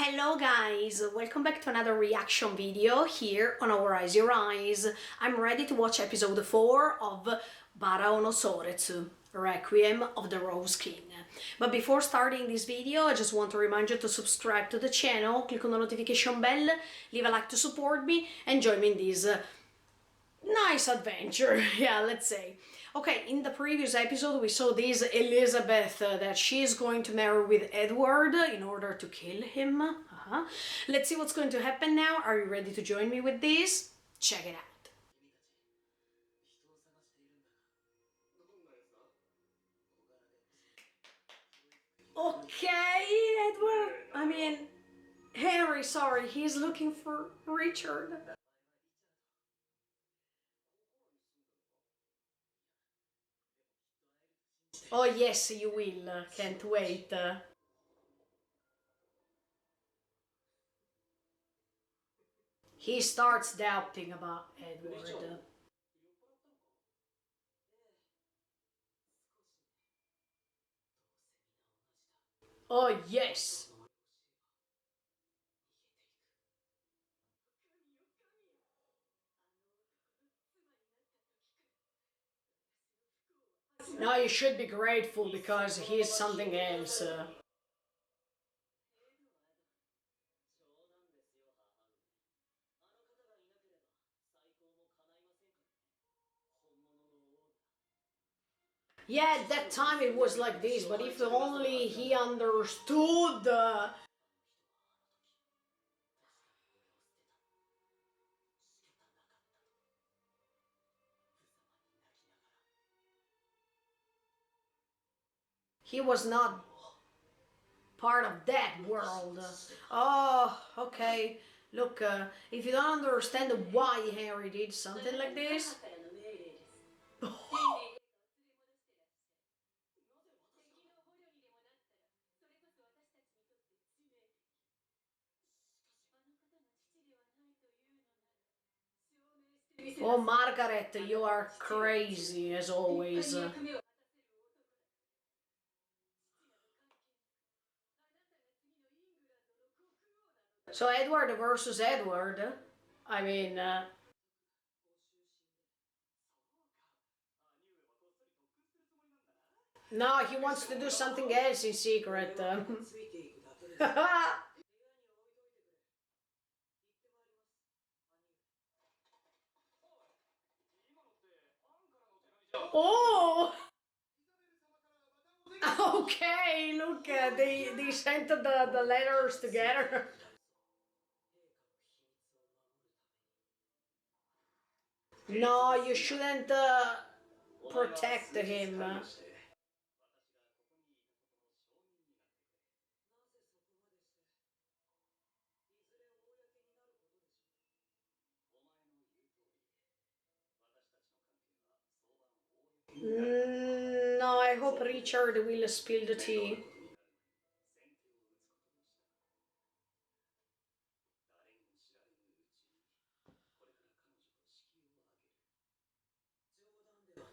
Hello guys, welcome back to another reaction video here on Our Eyes Your Eyes. I'm ready to watch episode 4 of Baraou no Souretsu, Requiem of the Rose King. But before starting this video, I just want to remind you to subscribe to the channel, click on the notification bell, leave a like to support me, and join me in this nice adventure, yeah, let's say. Okay, in the previous episode we saw this Elizabeth that she is going to marry with Edward in order to kill him. Let's see what's going to happen now. Are you ready to join me with this? Check it out. Okay, Edward. Henry, sorry, he's looking for Richard. Oh yes, you will. Can't wait. He starts doubting about Edward. Oh yes. No, you should be grateful because he's something else. Yeah, at that time it was like this, but if only he understood. He was not part of that world. Oh, okay. Look, if you don't understand why Harry did something like this. Oh, Margaret, you are crazy as always. So Edward versus Edward. I mean, no, he wants to do something else in secret. Oh! Okay, look, they sent the letters together. No, you shouldn't protect him. No, I hope Richard will spill the tea.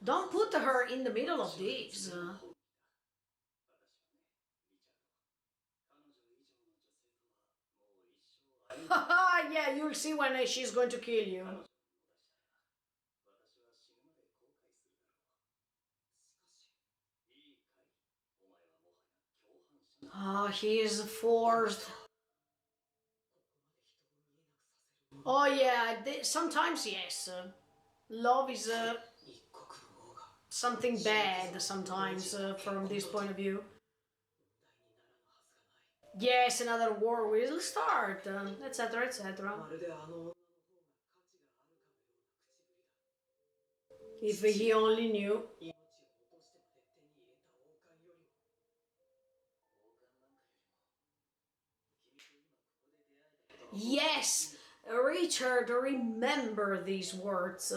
Don't put her in the middle of this. Haha, yeah, you'll see when she's going to kill you. Ah, he is forced. Oh yeah, sometimes yes. Love is something bad sometimes from this point of view. Yes, another war will start, etc., etc. If he only knew. Yes, Richard, remember these words.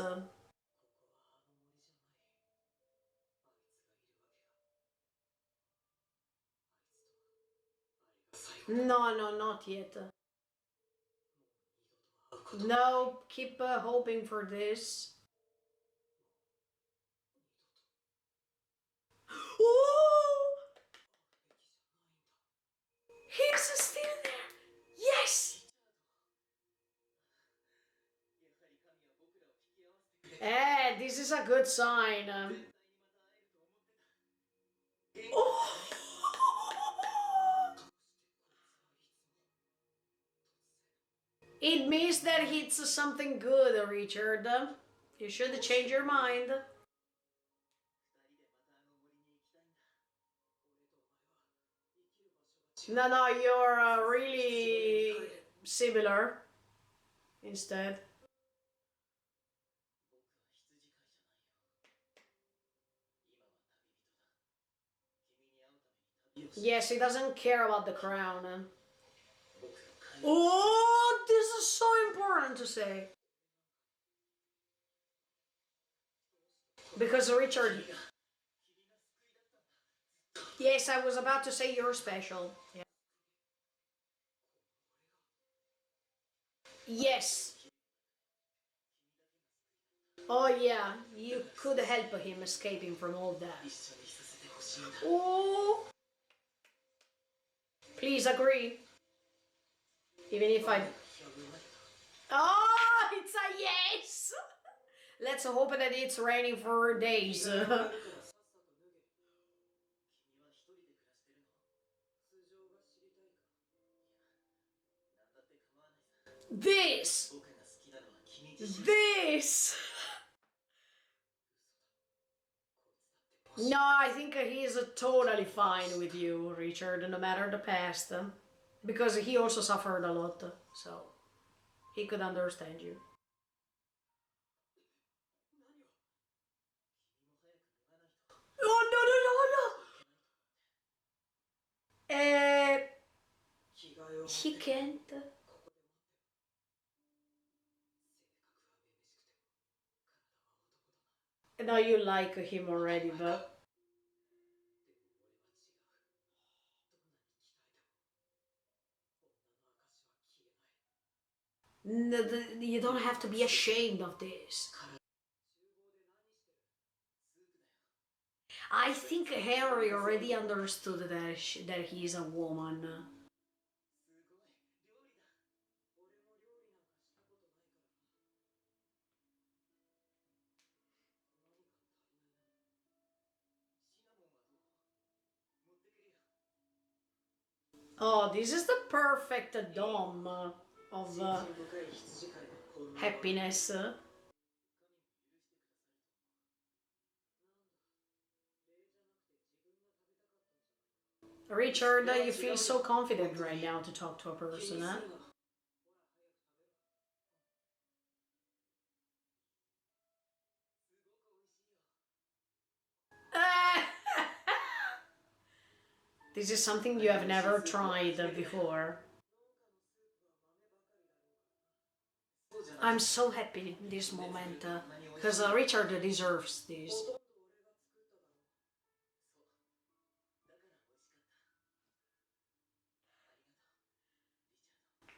No, no, not yet. No, keep hoping for this. Oh! He's still there! This is a good sign. Oh! It means that it's something good, Richard. You should change your mind. No, you're really similar instead. Yes, he doesn't care about the crown. Oh, this is so important to say. Because Richard... Yes, I was about to say you're special. Yeah. Yes. Oh yeah, you could help him escaping from all that. Oh, please agree. Even if I... Oh, it's a yes! Let's hope that it's raining for days. This! This! No, I think he is totally fine with you, Richard, no matter the past. Because he also suffered a lot, so he could understand you. Oh, no, no, no, no! He can't. Now you like him already, but... No, you don't have to be ashamed of this. I think Harry already understood that he's a woman. Oh, this is the perfect dome of happiness. Richard, you feel so confident right now to talk to a person, huh? This is something you have never tried before. I'm so happy in this moment, because Richard deserves this.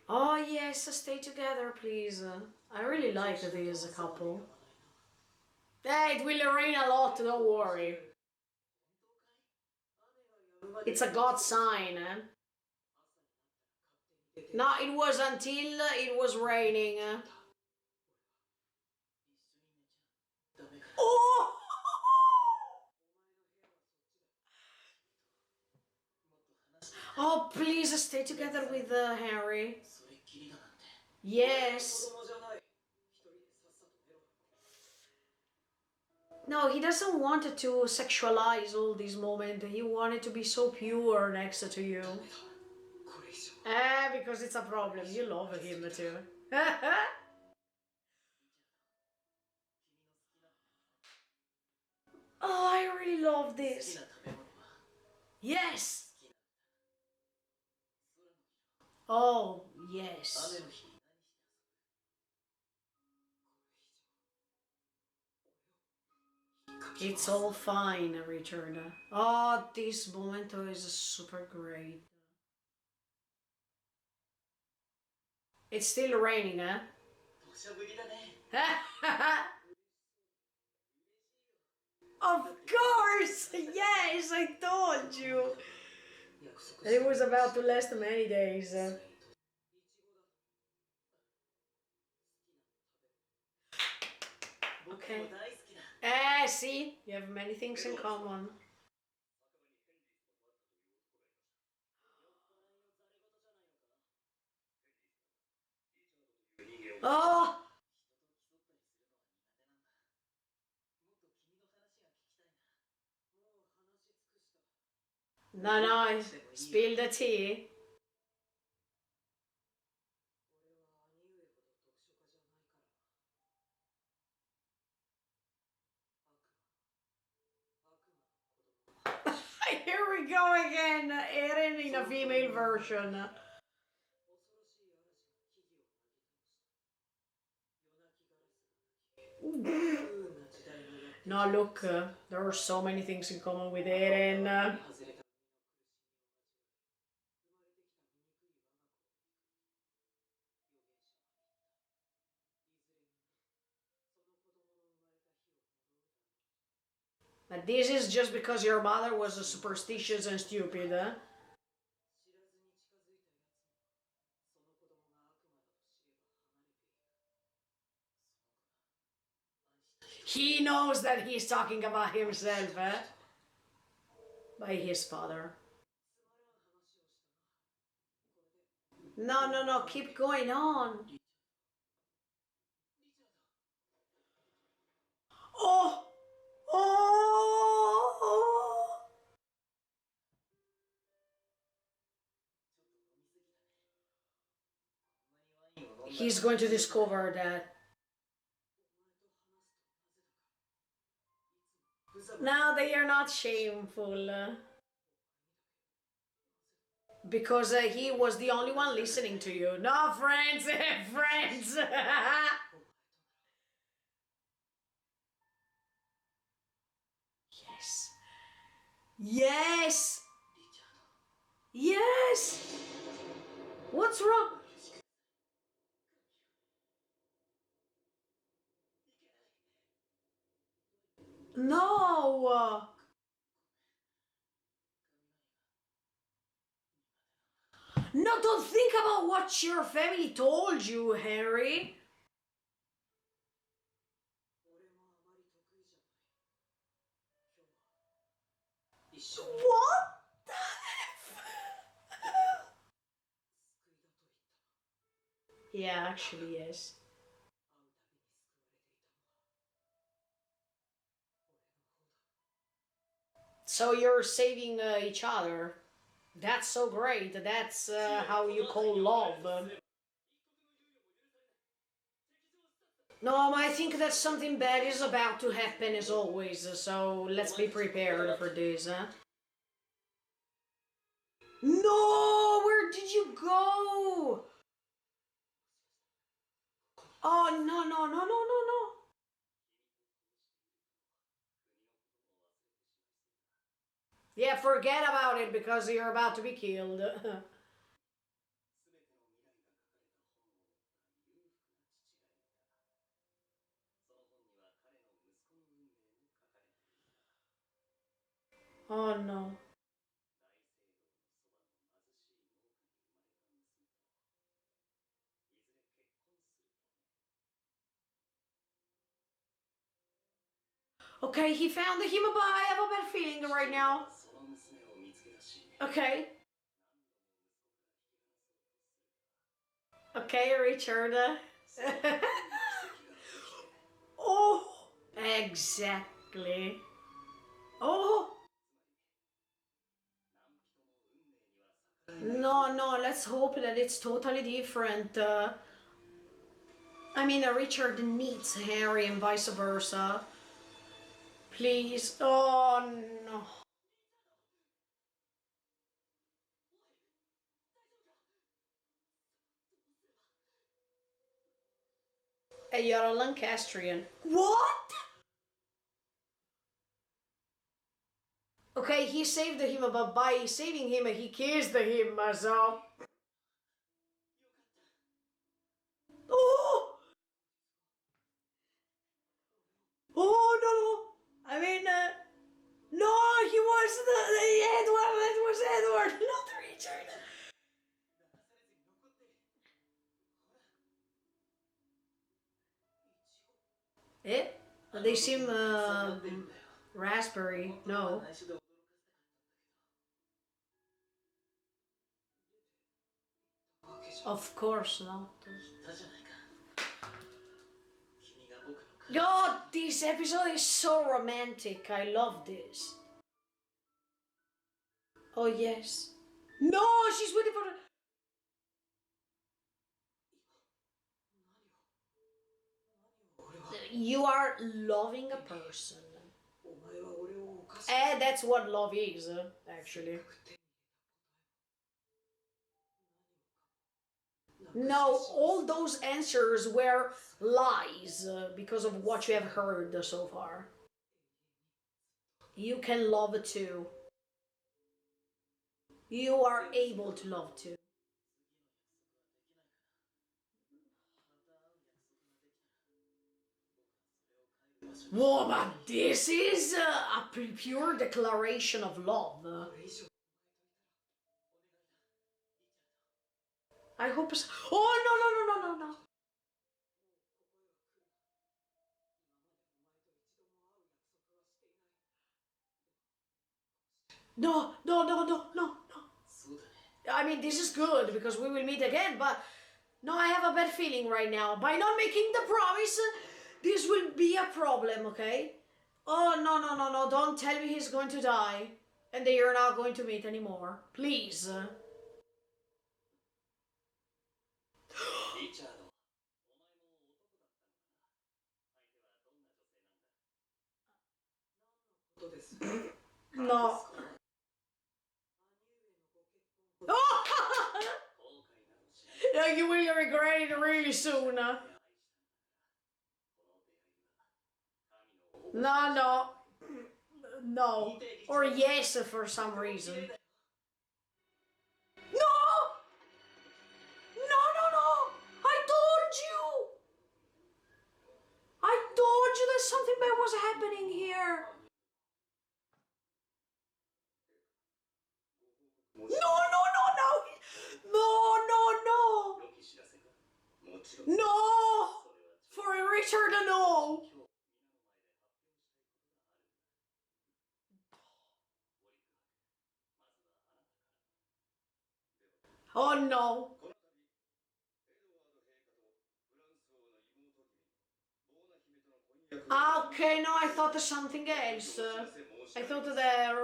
Oh yes, stay together, please. I really like this couple. It will rain a lot, don't worry. It's a God sign, eh? No, it was until it was raining. Oh! Oh, please stay together with Harry. Yes. No, he doesn't want to sexualize all these moments. He wanted to be so pure next to you. Because it's a problem. You love him too. Oh, I really love this. Yes. Oh, yes. It's all fine, Richard. Oh, this moment is super great. It's still raining, huh? Of course! Yes, I told you! It was about to last many days. Okay. See? You have many things in common. Oh! No, no, spill the tea. Here we go again, Eren in a female version. No, look, there are so many things in common with Eren. But this is just because your mother was superstitious and stupid, huh? He knows that he's talking about himself, eh? By his father. No, no, no, keep going on. Oh! Oh! He's going to discover that. Now they are not shameful. Because he was the only one listening to you. No, friends, friends. Yes. Yes. Yes. What's wrong? No. No, don't think about what your family told you, Harry. What the F? Yeah, actually, yes. So you're saving each other. That's so great. That's how you call love. No, I think that something bad is about to happen as always, so let's be prepared for this. Huh? No, where did you go? Oh, no, no, no, no, no, no. Yeah, forget about it because you're about to be killed. Oh no. Okay, he found the Himaba. I have a bad feeling right now. Okay. Okay, Richard. Oh, exactly. Oh. No, no, let's hope that it's totally different. I mean, Richard needs Harry and vice versa. Please. Oh, no. Hey, you're a Lancastrian. What? Okay, he saved him, but by saving him, he kissed him, so... Oh! Oh, no, no! I mean, no, he was the Edward, that was Edward, not Richard! Eh? They seem raspberry. No. Of course not. God, this episode is so romantic. I love this. Oh yes. No, she's waiting for. You are loving a person. And that's what love is, actually. No, all those answers were lies because of what you have heard so far. You can love too. You are able to love too. Whoa, but this is a pure declaration of love. I hope so. Oh, no, no, no, no, no, no. No, no, no, no, no, no. I mean, this is good because we will meet again, but no, I have a bad feeling right now. By not making the promise, this will be a problem, okay? Oh, no, no, no, no, don't tell me he's going to die and they are not going to meet anymore. Please. No. No, you will regret it really soon. No, no. No. Or yes for some reason. No! No, no, no! I told you! I told you that something bad was happening here. No, no, no, no! No, no, no! No! For Richard, no! Oh no! Okay, no, I thought of something else. I thought that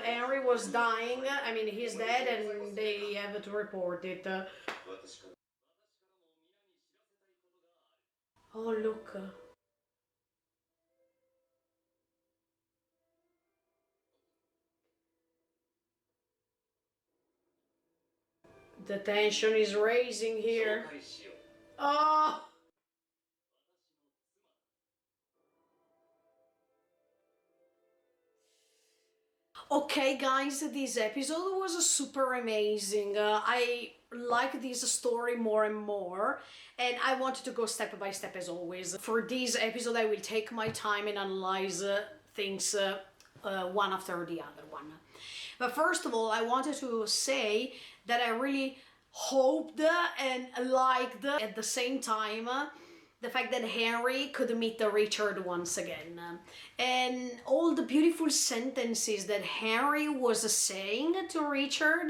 Henry was dying. I mean, he's dead and they have to report it. Oh, look. The tension is raising here. Oh! Okay, guys, this episode was super amazing. I like this story more and more, and I wanted to go step by step as always. For this episode, I will take my time and analyze things one after the other one. But first of all, I wanted to say that I really hoped and liked at the same time the fact that Henry could meet the Richard once again. And all the beautiful sentences that Henry was saying to Richard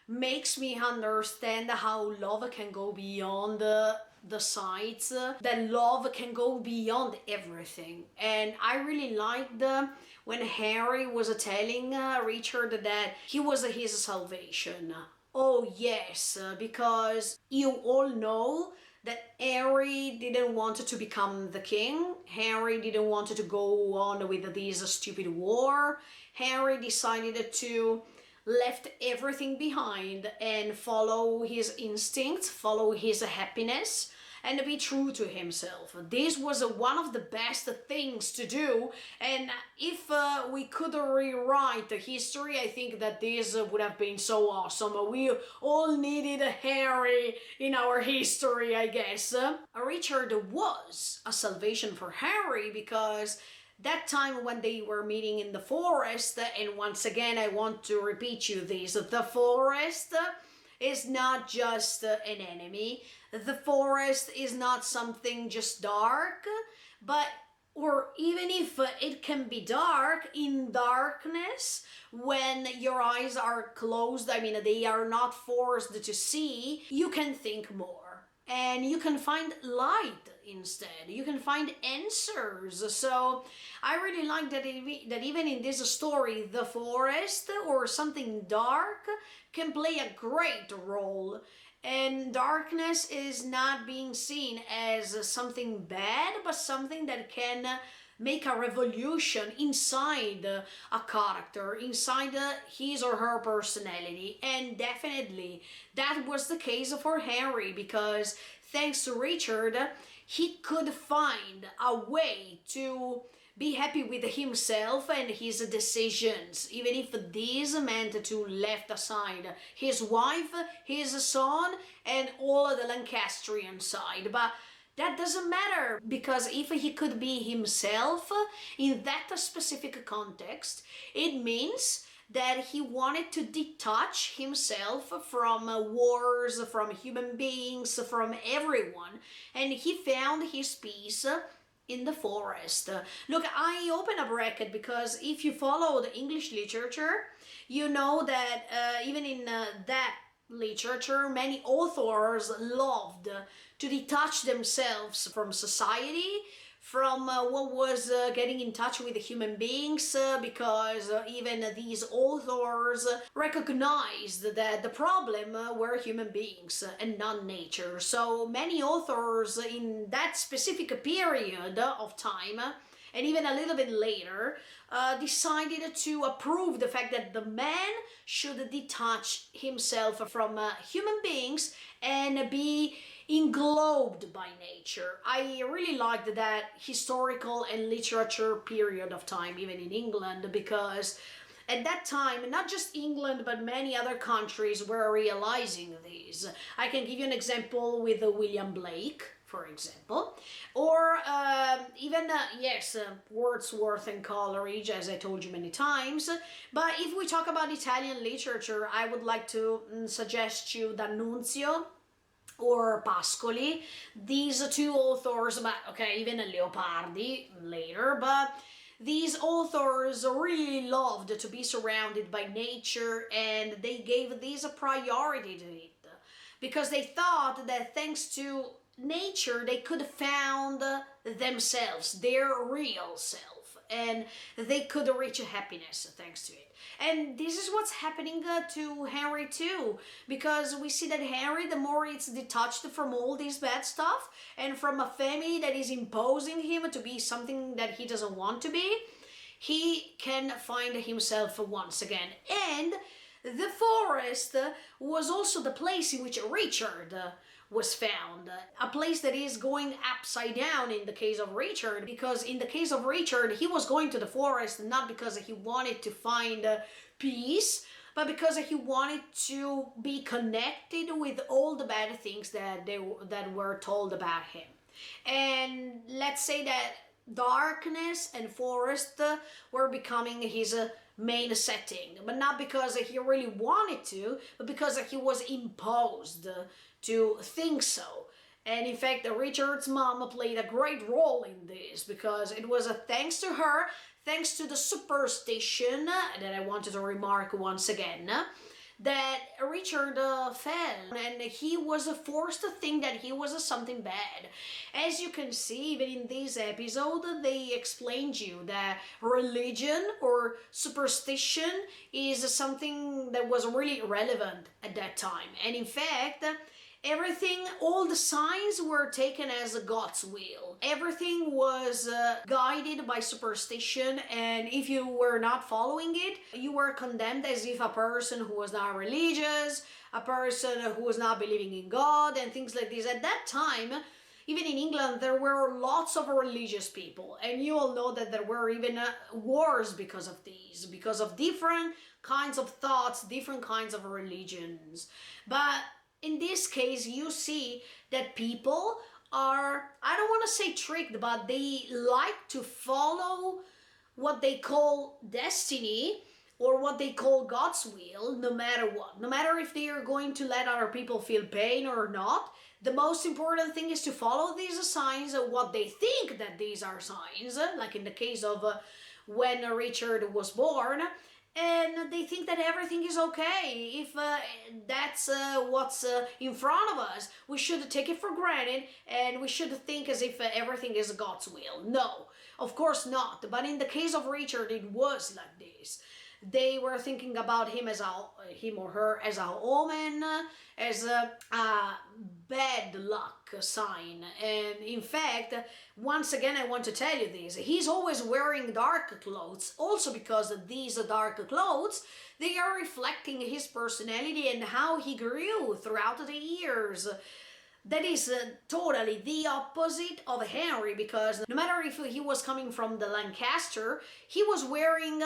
makes me understand how love can go beyond the sights, that love can go beyond everything. And I really liked when Henry was telling Richard that he was his salvation. Oh yes, because you all know that Henry didn't want to become the king. Henry didn't want to go on with this stupid war. Henry decided to left everything behind and follow his instincts, follow his happiness, and be true to himself. This was one of the best things to do, and if we could rewrite the history, I think that this would have been so awesome. We all needed a Harry in our history, I guess. Richard was a salvation for Harry because that time when they were meeting in the forest, and once again I want to repeat you this, the forest is not just an enemy. The forest is not something just dark, but or even if it can be dark, in darkness, when your eyes are closed, I mean, they are not forced to see, you can think more. And you can find light instead. You can find answers. So I really like that, that even in this story, the forest or something dark can play a great role. And darkness is not being seen as something bad, but something that can make a revolution inside a character, inside his or her personality. And definitely that was the case for Henry, because thanks to Richard, he could find a way to be happy with himself and his decisions, even if this meant to left aside his wife, his son, and all of the Lancastrian side. But that doesn't matter, because if he could be himself in that specific context, it means that he wanted to detach himself from wars, from human beings, from everyone, and he found his peace in the forest. Look, I open a bracket because if you follow the English literature, you know that even in that literature, many authors loved to detach themselves from society, from what was getting in touch with the human beings, because even these authors recognized that the problem were human beings and not nature. So many authors in that specific period of time, and even a little bit later, decided to approve the fact that the man should detach himself from human beings and be englobed by nature. I really liked that historical and literature period of time, even in England, because at that time, not just England, but many other countries were realizing this. I can give you an example with William Blake, for example, or even, Wordsworth and Coleridge, as I told you many times. But if we talk about Italian literature, I would like to suggest you D'Annunzio or Pascoli. These two authors, but okay, even Leopardi later, but these authors really loved to be surrounded by nature, and they gave this a priority to it, because they thought that thanks to nature they could found themselves, their real self, and they could reach happiness thanks to it. And this is what's happening to Henry too, because we see that Henry, the more it's detached from all this bad stuff and from a family that is imposing him to be something that he doesn't want to be, he can find himself once again. And the forest was also the place in which Richard was found. A place that is going upside down in the case of Richard, because in the case of Richard, he was going to the forest not because he wanted to find peace, but because he wanted to be connected with all the bad things that were told about him. And let's say that darkness and forest were becoming his main setting, but not because he really wanted to, but because he was imposed to think so. And in fact, Richard's mom played a great role in this, because it was thanks to her, thanks to the superstition that I wanted to remark once again, that Richard fell, and he was forced to think that he was something bad. As you can see, even in this episode, they explained you that religion or superstition is something that was really relevant at that time. And in fact, everything, all the signs were taken as God's will. Everything was guided by superstition, and if you were not following it, you were condemned as if a person who was not religious, a person who was not believing in God, and things like this. At that time, even in England, there were lots of religious people, and you all know that there were even wars because of these, because of different kinds of thoughts, different kinds of religions. But in this case, you see that people are, I don't want to say tricked, but they like to follow what they call destiny or what they call God's will, no matter what. No matter if they are going to let other people feel pain or not, The most important thing is to follow these signs, what they think that these are signs, like in the case of when Richard was born, and they think that everything is okay. If that's what's in front of us, we should take it for granted, and we should think as if everything is God's will. No, of course not. But in the case of Richard, it was like this. They were thinking about him him or her as a omen, as a bad luck sign. And in fact, once again, I want to tell you this. He's always wearing dark clothes, also because these dark clothes, they are reflecting his personality and how he grew throughout the years. That is totally the opposite of Henry, because no matter if he was coming from the Lancaster, he was wearing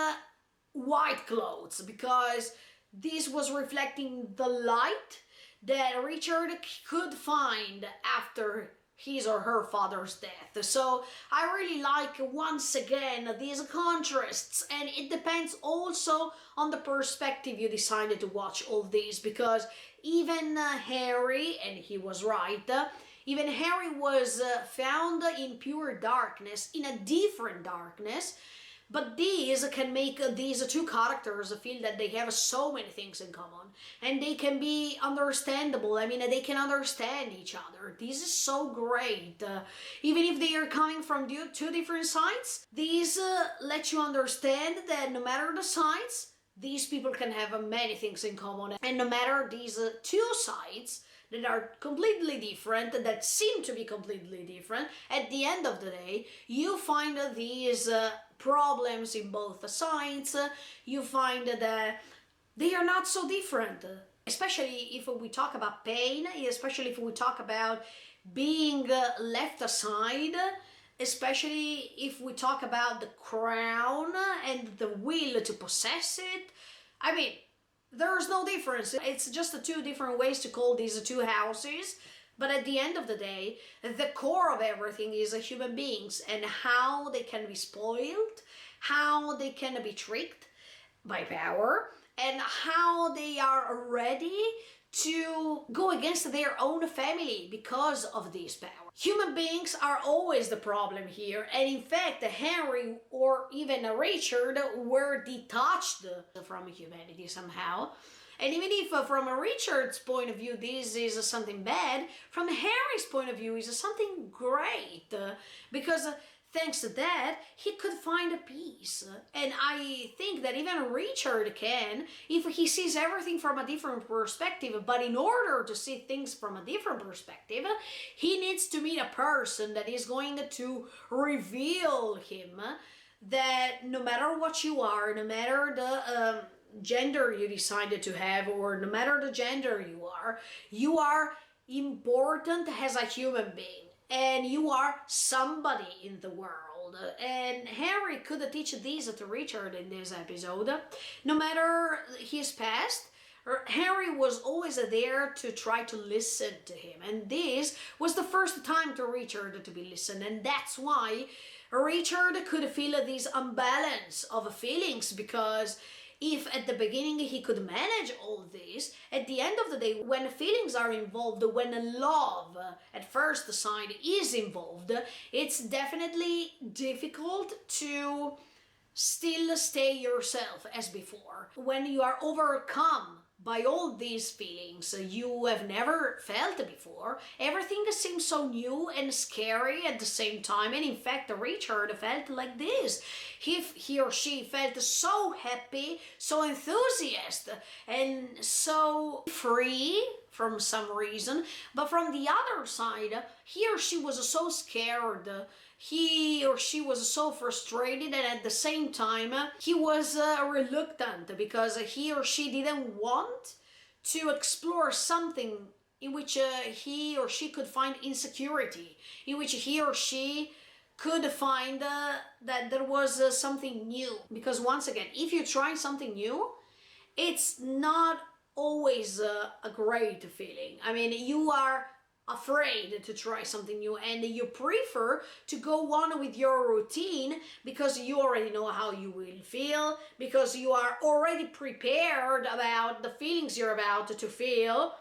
white clothes, because this was reflecting the light that Richard could find after his or her father's death. So I really like, once again, these contrasts, and it depends also on the perspective you decided to watch all these, because even Harry, and he was right, even Harry was found in pure darkness, in a different darkness. But these can make these two characters feel that they have so many things in common, and they can be understandable. I mean, they can understand each other. This is so great. Even if they are coming from two different sides, these let you understand that no matter the sides, these people can have many things in common. And no matter these two sides that are completely different, that seem to be completely different, at the end of the day, you find these problems in both sides. You find that they are not so different. Especially if we talk about pain, especially if we talk about being left aside, especially if we talk about the crown and the will to possess it. I mean, there's no difference. It's just two different ways to call these two houses. But at the end of the day, the core of everything is human beings and how they can be spoiled, how they can be tricked by power, and how they are ready to go against their own family because of this power. Human beings are always the problem here, and in fact, Henry or even Richard were detached from humanity somehow. And even if from Richard's point of view this is something bad, from Harry's point of view is something great, because thanks to that, he could find a peace. And I think that even Richard can, if he sees everything from a different perspective. But in order to see things from a different perspective, he needs to meet a person that is going to reveal him that no matter what you are, no matter the gender you decided to have, or no matter the gender you are important as a human being. And you are somebody in the world. And Harry could teach this to Richard in this episode. No matter his past, Harry was always there to try to listen to him. And this was the first time to Richard to be listened. And that's why Richard could feel this imbalance of feelings, because if at the beginning he could manage all this, at the end of the day, when feelings are involved, when love at first sight is involved, it's definitely difficult to still stay yourself as before. When you are overcome by all these feelings you have never felt before, everything seems so new and scary at the same time. And in fact, Richard felt like this. He or she felt so happy, so enthusiastic, and so free from some reason. But from the other side, he or she was so scared. He or she was so frustrated, and at the same time he was reluctant, because he or she didn't want to explore something in which he or she could find insecurity, in which he or she could find that there was something new. Because once again, if you try something new, it's not always a great feeling. I mean, you are afraid to try something new, and you prefer to go on with your routine because you already know how you will feel, because you are already prepared about the feelings you're about to feel.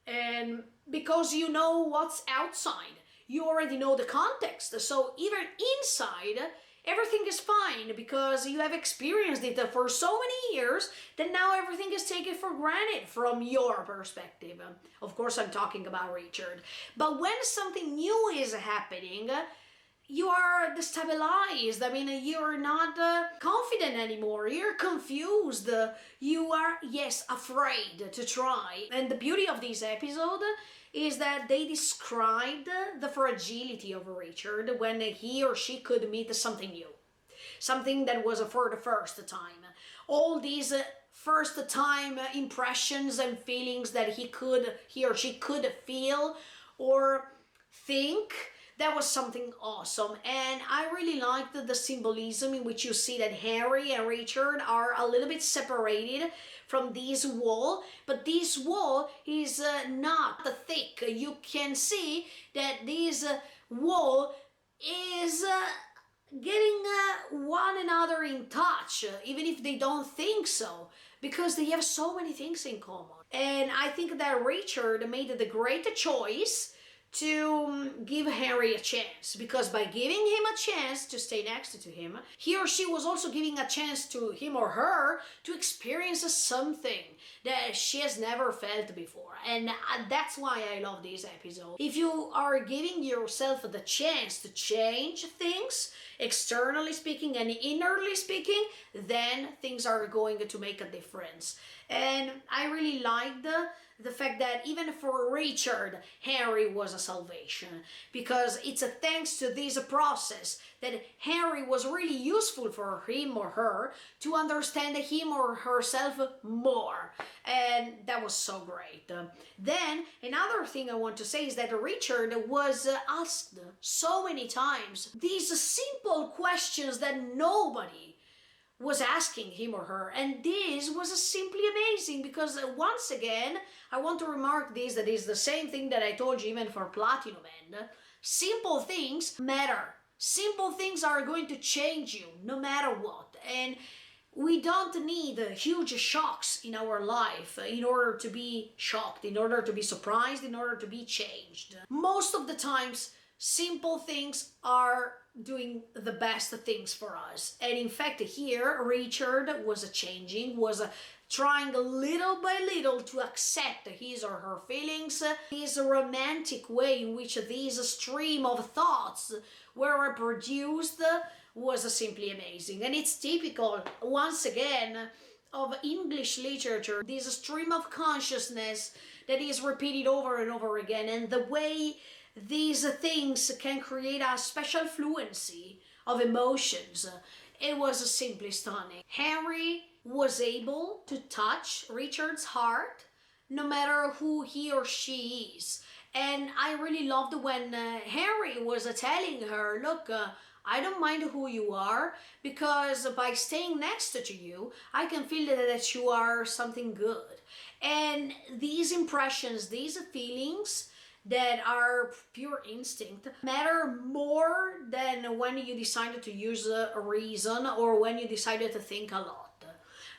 And because you know what's outside. You already know the context. So even inside, everything is fine because you have experienced it for so many years that now everything is taken for granted from your perspective. Of course, I'm talking about Richard. But when something new is happening, you are destabilized. I mean, you're not confident anymore. You're confused. You are, yes, afraid to try. And the beauty of this episode is that they described the fragility of Richard when he or she could meet something new. Something that was for the first time. All these first time impressions and feelings that he or she could feel or think, that was something awesome. And I really liked the symbolism in which you see that Harry and Richard are a little bit separated from this wall, but this wall is not thick. You can see that this wall is getting one another in touch, even if they don't think so, because they have so many things in common. And I think that Richard made the great choice to give Harry a chance, because by giving him a chance to stay next to him, he or she was also giving a chance to him or her to experience something that she has never felt before. And that's why I love this episode. If you are giving yourself the chance to change things, externally speaking and innerly speaking, then things are going to make a difference. And I really liked the fact that even for Richard, Harry was a salvation, because it's a thanks to this process that Harry was really useful for him or her to understand him or herself more, and that was so great. Then another thing I want to say is that Richard was asked so many times these simple questions that nobody was asking him or her, and this was simply amazing, because once again I want to remark this, that is the same thing that I told you even for Platinum End. Simple things matter. Simple things are going to change you no matter what, and we don't need huge shocks in our life in order to be shocked, in order to be surprised, in order to be changed. Most of the times simple things are doing the best things for us. And in fact, here Richard was changing, was trying little by little to accept his or her feelings. His romantic way in which these stream of thoughts were produced was simply amazing. And it's typical, once again, of English literature, this stream of consciousness that is repeated over and over again, and the way these things can create a special fluency of emotions. It was simply stunning. Harry was able to touch Richard's heart no matter who he or she is. And I really loved when Harry was telling her, look, I don't mind who you are, because by staying next to you, I can feel that you are something good. And these impressions, these feelings that are pure instinct matter more than when you decided to use a reason or when you decided to think a lot.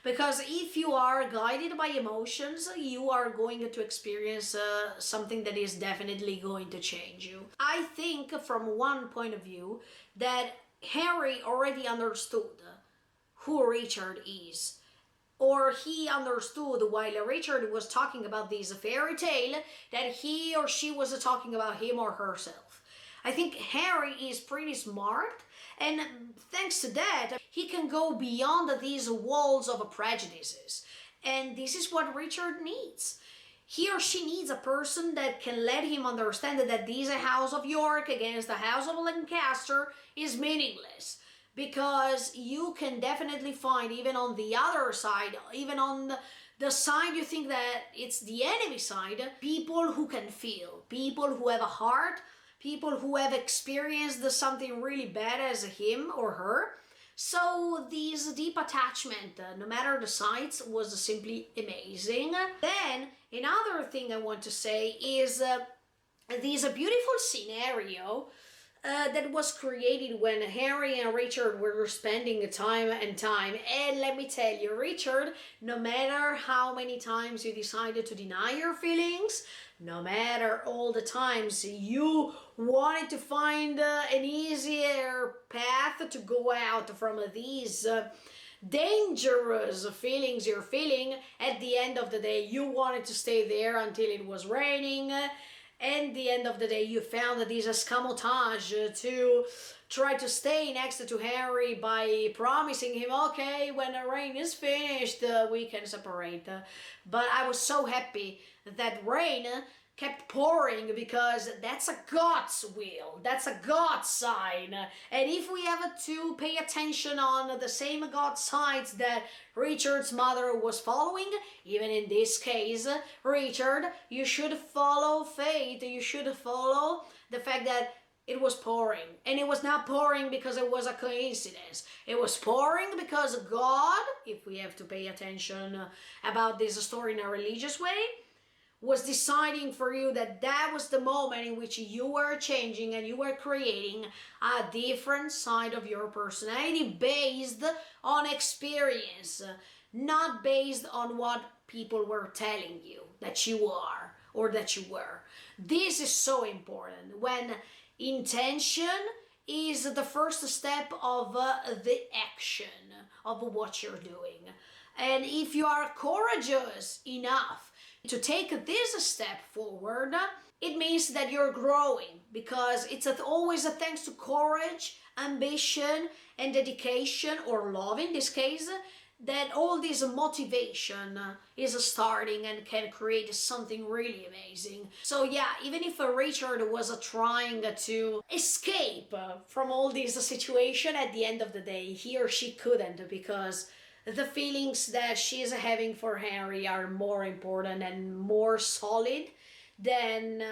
Because if you are guided by emotions, you are going to experience something that is definitely going to change you. I think from one point of view that Harry already understood who Richard is. Or he understood while Richard was talking about this fairy tale that he or she was talking about him or herself. I think Harry is pretty smart, and thanks to that, he can go beyond these walls of prejudices. And this is what Richard needs. He or she needs a person that can let him understand that this House of York against the House of Lancaster is meaningless. Because you can definitely find, even on the other side, even on the side you think that it's the enemy side, people who can feel, people who have a heart, people who have experienced something really bad as him or her. So this deep attachment, no matter the sides, was simply amazing. Then another thing I want to say is this beautiful scenario that was created when Harry and Richard were spending time and time. And let me tell you, Richard, no matter how many times you decided to deny your feelings, no matter all the times you wanted to find an easier path to go out from these dangerous feelings you're feeling, at the end of the day you wanted to stay there until it was raining. And the end of the day you found this escamotage to try to stay next to Harry by promising him, okay, when the rain is finished we can separate. But I was so happy that rain kept pouring, because that's a God's will, that's a God sign. And if we have to pay attention on the same God signs that Richard's mother was following, even in this case, Richard, you should follow faith, you should follow the fact that it was pouring. And it was not pouring because it was a coincidence. It was pouring because God, if we have to pay attention about this story in a religious way, was deciding for you that that was the moment in which you were changing and you were creating a different side of your personality based on experience, not based on what people were telling you that you are or that you were. This is so important, when intention is the first step of the action of what you're doing. And if you are courageous enough to take this step forward, it means that you're growing, because it's always a thanks to courage, ambition, and dedication, or love in this case, that all this motivation is starting and can create something really amazing. So yeah, even if Richard was trying to escape from all this situation, at the end of the day he or she couldn't, because the feelings that she's having for Harry are more important and more solid than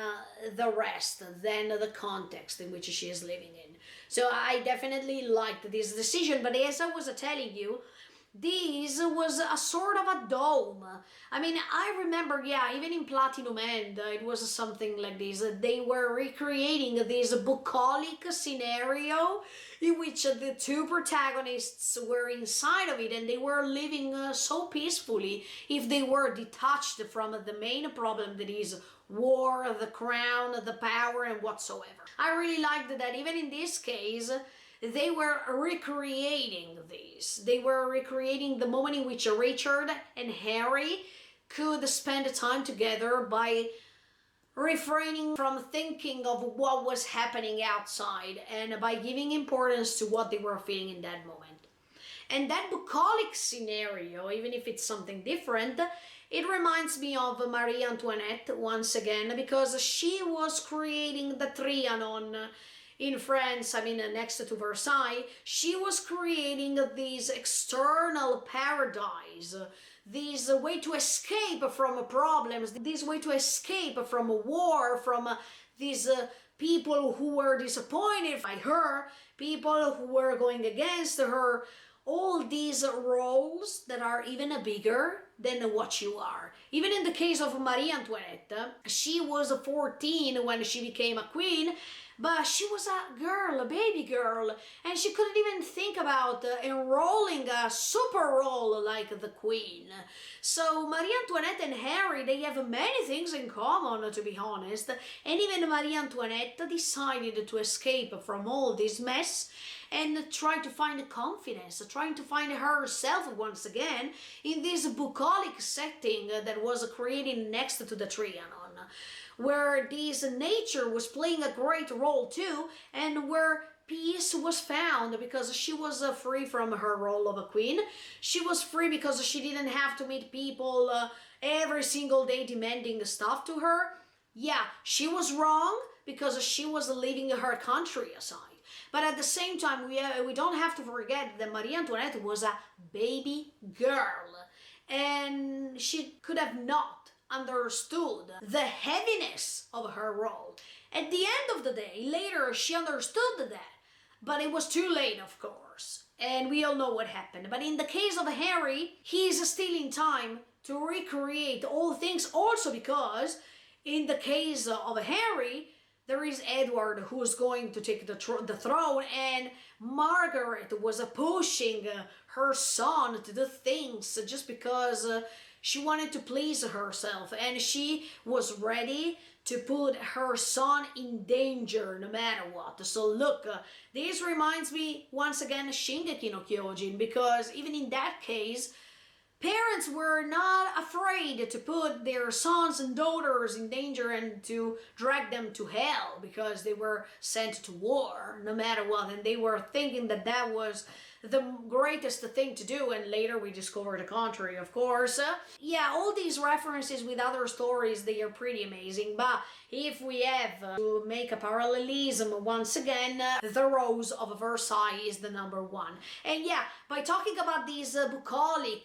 the rest, than the context in which she is living in. So I definitely liked this decision, but as I was telling you, this was a sort of a dome. I mean, I remember, yeah, even in Platinum End, it was something like this. They were recreating this bucolic scenario in which the two protagonists were inside of it, and they were living so peacefully if they were detached from the main problem, that is war, the crown, the power, and whatsoever. I really liked that even in this case, they were recreating this. They were recreating the moment in which Richard and Harry could spend time together by refraining from thinking of what was happening outside and by giving importance to what they were feeling in that moment. And that bucolic scenario, even if it's something different, it reminds me of Marie Antoinette once again, because she was creating the Trianon in France, I mean next to Versailles. She was creating this external paradise, this way to escape from problems, this way to escape from war, from these people who were disappointed by her, people who were going against her, all these roles that are even bigger than what you are. Even in the case of Marie Antoinette, she was 14 when she became a queen, but she was a girl, a baby girl, and she couldn't even think about enrolling a super role like the queen. So Marie Antoinette and Harry, they have many things in common, to be honest, and even Marie Antoinette decided to escape from all this mess and try to find confidence, trying to find herself once again in this bucolic setting that was created next to the Trianon, where this nature was playing a great role too, and where peace was found because she was free from her role of a queen. She was free because she didn't have to meet people every single day demanding stuff to her. Yeah, she was wrong because she was leaving her country aside. But at the same time, we don't have to forget that Marie Antoinette was a baby girl, and she could have not understood the heaviness of her role. At the end of the day, later she understood that, but it was too late, of course, and we all know what happened. But in the case of Harry, he is still in time to recreate all things, also because in the case of Harry, there is Edward who's going to take the throne, and Margaret was pushing her son to do things just because she wanted to please herself, and she was ready to put her son in danger no matter what. So look, this reminds me once again of Shingeki no Kyojin, because even in that case, parents were not afraid to put their sons and daughters in danger and to drag them to hell because they were sent to war no matter what, and they were thinking that that was the greatest thing to do, and later we discovered the contrary, of course. Yeah, all these references with other stories, they are pretty amazing, but if we have to make a parallelism once again, The Rose of Versailles is the number one. And yeah, by talking about this bucolic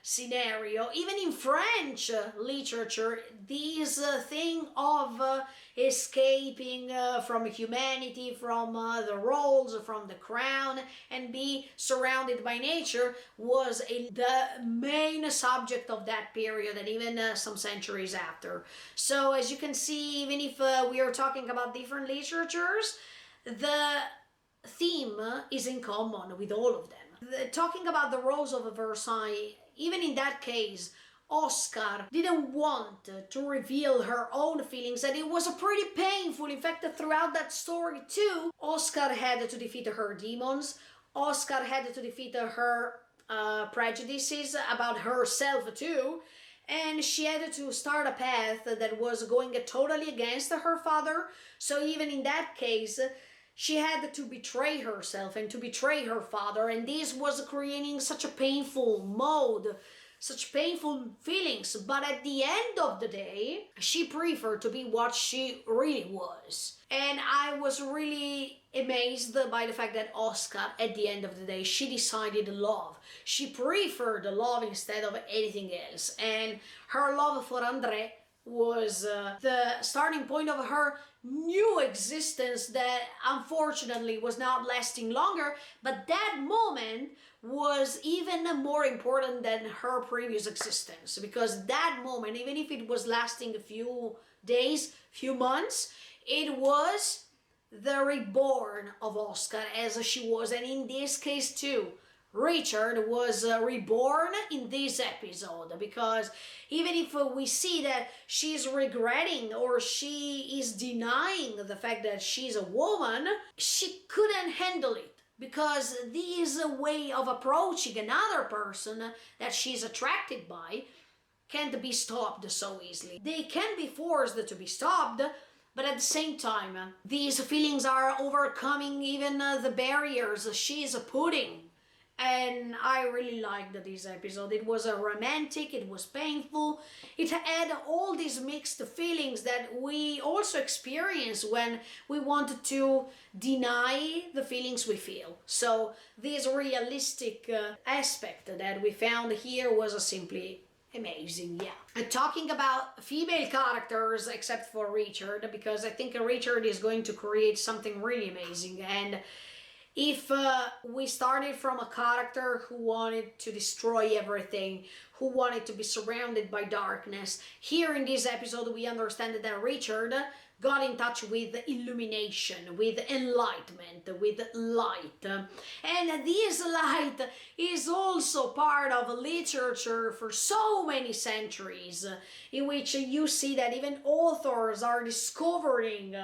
scenario, even in French literature, this thing of escaping from humanity, from the roles, from the crown, and be surrounded by nature was the main subject of that period, and even some centuries after. So as you can see, even if we are talking about different literatures, the theme is in common with all of them. Talking about the Rose of Versailles, even in that case, Oscar didn't want to reveal her own feelings, and it was pretty painful. In fact, throughout that story too, Oscar had to defeat her demons. Oscar had to defeat her prejudices about herself too, and she had to start a path that was going totally against her father. So even in that case, she had to betray herself and to betray her father, and this was creating such a painful mode, such painful feelings. But at the end of the day, she preferred to be what she really was. And I was really amazed by the fact that Oscar, at the end of the day, she decided love. She preferred love instead of anything else. And her love for André was the starting point of her new existence that unfortunately was not lasting longer, but that moment was even more important than her previous existence, because that moment, even if it was lasting a few days, few months, it was the reborn of Oscar as she was. And in this case too, Richard was reborn in this episode, because even if we see that she's regretting or she is denying the fact that she's a woman, she couldn't handle it, because this way of approaching another person that she's attracted by can't be stopped so easily. They can be forced to be stopped, but at the same time, these feelings are overcoming even the barriers she's putting. And I really liked this episode. It was romantic, it was painful, it had all these mixed feelings that we also experience when we want to deny the feelings we feel. So this realistic aspect that we found here was simply amazing, yeah. Talking about female characters, except for Richard, because I think Richard is going to create something really amazing. And if we started from a character who wanted to destroy everything, who wanted to be surrounded by darkness, here in this episode we understand that Richard got in touch with illumination, with enlightenment, with light. And this light is also part of literature for so many centuries, in which you see that even authors are discovering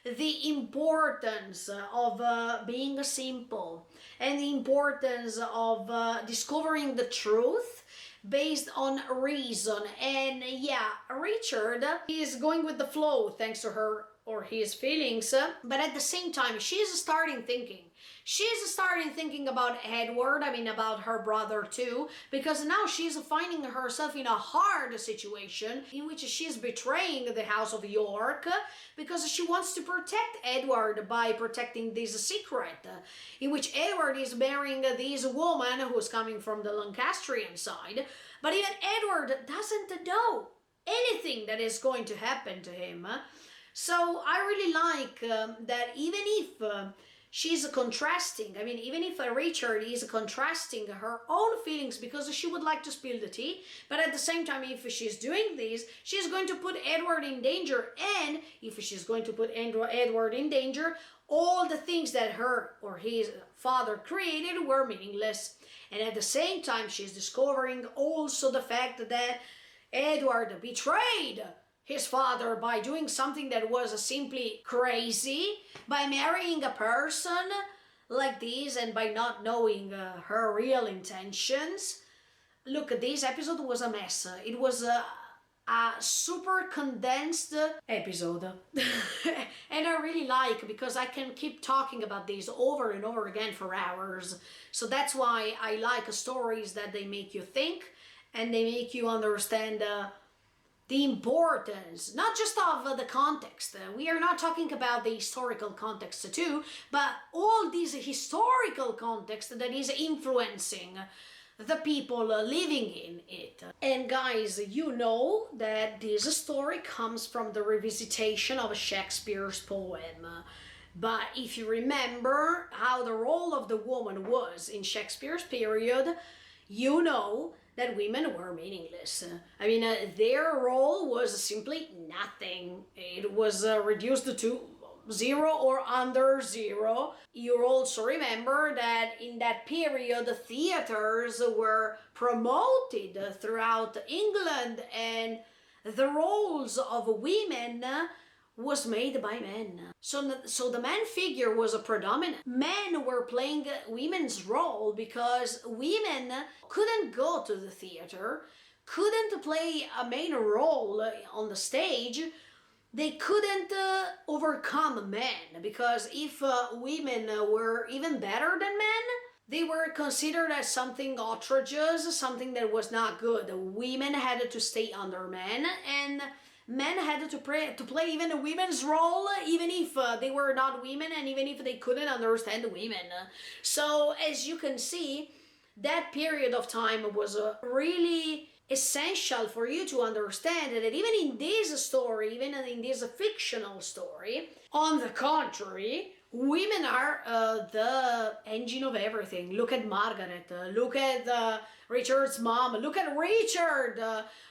the importance of being simple, and the importance of discovering the truth based on reason. And yeah, Richard is going with the flow thanks to her or his feelings, but at the same time she's starting thinking. She's starting thinking about Edward, about her brother too, because now she's finding herself in a hard situation in which she's betraying the House of York because she wants to protect Edward by protecting this secret, in which Edward is marrying this woman who's coming from the Lancastrian side, but even Edward doesn't know anything that is going to happen to him. So I really like that even if she's contrasting. I mean, even if Richard is contrasting her own feelings because she would like to spill the tea, but at the same time, if she's doing this, she's going to put Edward in danger. And if she's going to put Edward in danger, all the things that her or his father created were meaningless. And at the same time, she's discovering also the fact that Edward betrayed his father by doing something that was simply crazy, by marrying a person like this and by not knowing her real intentions. Look, this episode was a mess. It was a super condensed episode. And I really like, because I can keep talking about this over and over again for hours. So that's why I like stories that they make you think and they make you understand the importance, not just of the context. We are not talking about the historical context too, but all this historical context that is influencing the people living in it. And guys, you know that this story comes from the revisitation of Shakespeare's poem. But if you remember how the role of the woman was in Shakespeare's period, you know that women were meaningless. I mean, their role was simply nothing. It was reduced to 0 or under 0. You also remember that in that period, the theaters were promoted throughout England, and the roles of women was made by men. So the man figure was a predominant. Men were playing women's role because women couldn't go to the theater, couldn't play a main role on the stage. They couldn't overcome men, because if women were even better than men, they were considered as something outrageous, something that was not good. Women had to stay under men, and men had to play even a women's role, even if they were not women and even if they couldn't understand women. So as you can see, that period of time was really essential for you to understand that even in this story, even in this fictional story, on the contrary, women are the engine of everything. Look at Margaret, look at Richard's mom, look at Richard,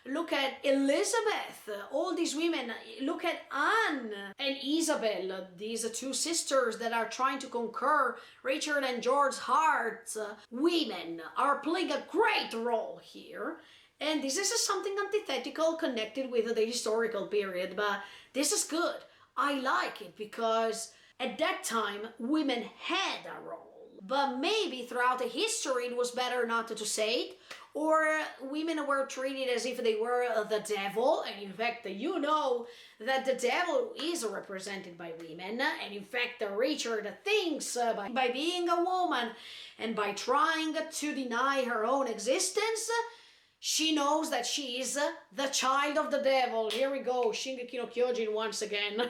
look at Elizabeth, all these women, look at Anne and Isabel, these two sisters that are trying to conquer Richard and George's hearts. Women are playing a great role here. And this is something antithetical connected with the historical period, but this is good. I like it because at that time women had a role. But maybe throughout the history it was better not to say it, or women were treated as if they were the devil, and in fact you know that the devil is represented by women, and in fact Richard thinks by being a woman and by trying to deny her own existence, she knows that she is the child of the devil. Here we go, Shingeki no Kyojin once again.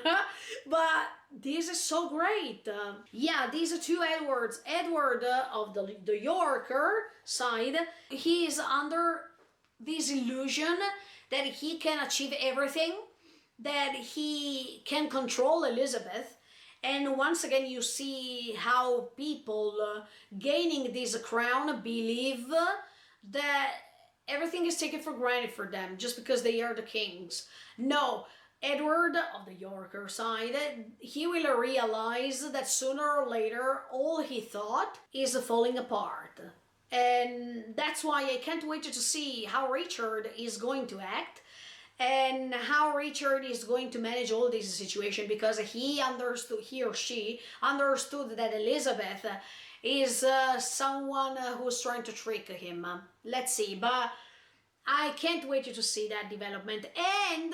But this is so great. Yeah, these are two Edwards. Edward of the Yorker side, he is under this illusion that he can achieve everything, that he can control Elizabeth. And once again, you see how people gaining this crown believe that everything is taken for granted for them just because they are the kings. No, Edward of the Yorker side, he will realize that sooner or later all he thought is falling apart. And that's why I can't wait to see how Richard is going to act and how Richard is going to manage all this situation, because he or she understood that Elizabeth is someone who's trying to trick him. Let's see, but I can't wait to see that development. And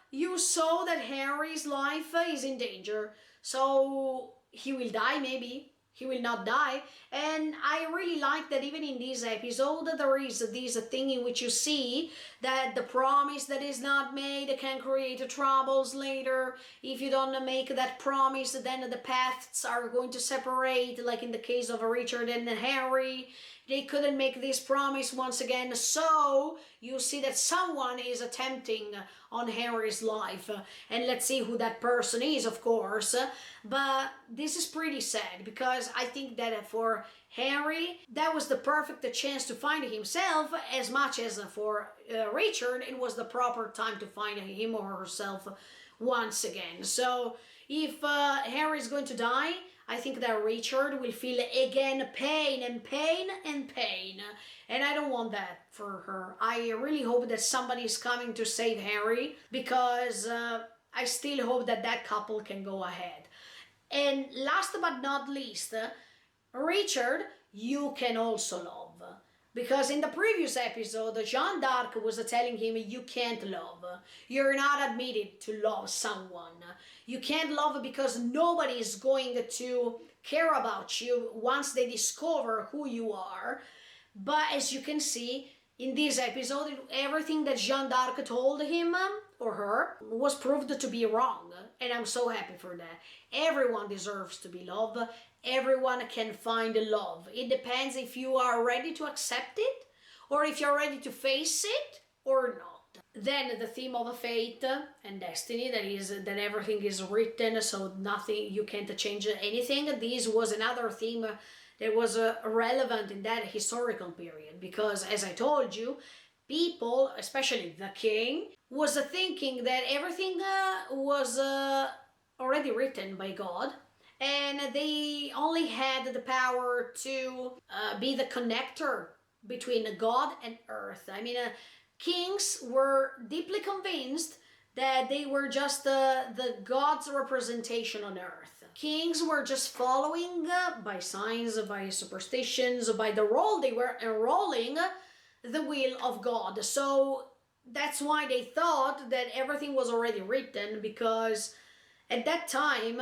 you saw that Henry's life is in danger, so he will die maybe. He will not die. And I really like that even in this episode there is this thing in which you see that the promise that is not made can create troubles later. If you don't make that promise, then the paths are going to separate, like in the case of Richard and Henry. they couldn't make this promise once again. So you see that someone is attempting on Henry's life, and let's see who that person is, of course. But this is pretty sad, because I think that for Henry, that was the perfect chance to find himself, as much as for Richard, it was the proper time to find him or herself once again. So if Henry is going to die, I think that Richard will feel again pain and pain and pain. And I don't want that for her. I really hope that somebody is coming to save Henry, because I still hope that that couple can go ahead. And last but not least, Richard, you can also love. Because in the previous episode, Jeanne d'Arc was telling him, you can't love. You're not admitted to love someone. You can't love because nobody is going to care about you once they discover who you are. But as you can see, in this episode, everything that Jeanne d'Arc told him or her was proved to be wrong. And I'm so happy for that. Everyone deserves to be loved. Everyone can find love. It depends if you are ready to accept it, or if you're ready to face it or not. Then the theme of fate and destiny, that is that everything is written, so nothing, you can't change anything. This was another theme that was relevant in that historical period, because as I told you, people, especially the king, was thinking that everything was already written by God, and they only had the power to be the connector between God and earth. I mean, kings were deeply convinced that they were just the God's representation on earth. Kings were just following by signs, by superstitions, by the role they were enrolling, the will of God. So that's why they thought that everything was already written, because at that time,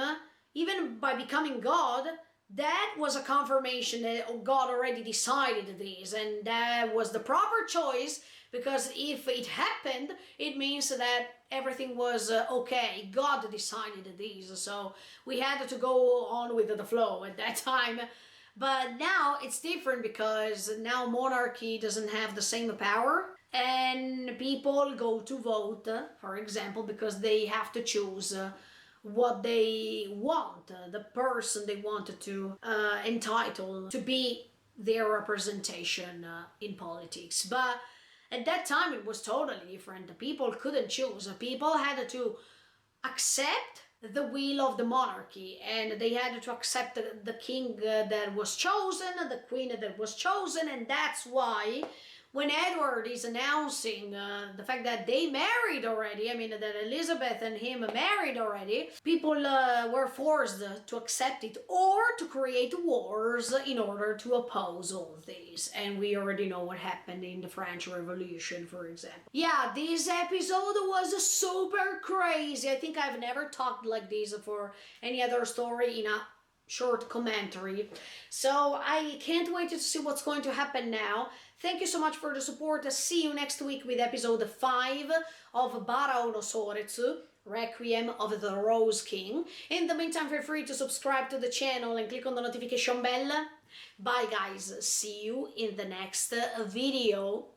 even by becoming God, that was a confirmation that God already decided this, and that was the proper choice, because if it happened, it means that everything was okay. God decided this, so we had to go on with the flow at that time. But now it's different, because now monarchy doesn't have the same power, and people go to vote, for example, because they have to choose what they want, the person they wanted to entitle to be their representation in politics. But at that time it was totally different. People couldn't choose. People had to accept the will of the monarchy, and they had to accept the king that was chosen, the queen that was chosen. And that's why when Edward is announcing the fact that they married already, I mean that Elizabeth and him married already, people were forced to accept it or to create wars in order to oppose all this. And we already know what happened in the French Revolution, for example. Yeah, this episode was super crazy. I think I've never talked like this for any other story in a short commentary. So I can't wait to see what's going to happen now. Thank you so much for the support. See you next week with episode 5 of Baraou no Souretsu, Requiem of the Rose King. In the meantime, feel free to subscribe to the channel and click on the notification bell. Bye guys, see you in the next video.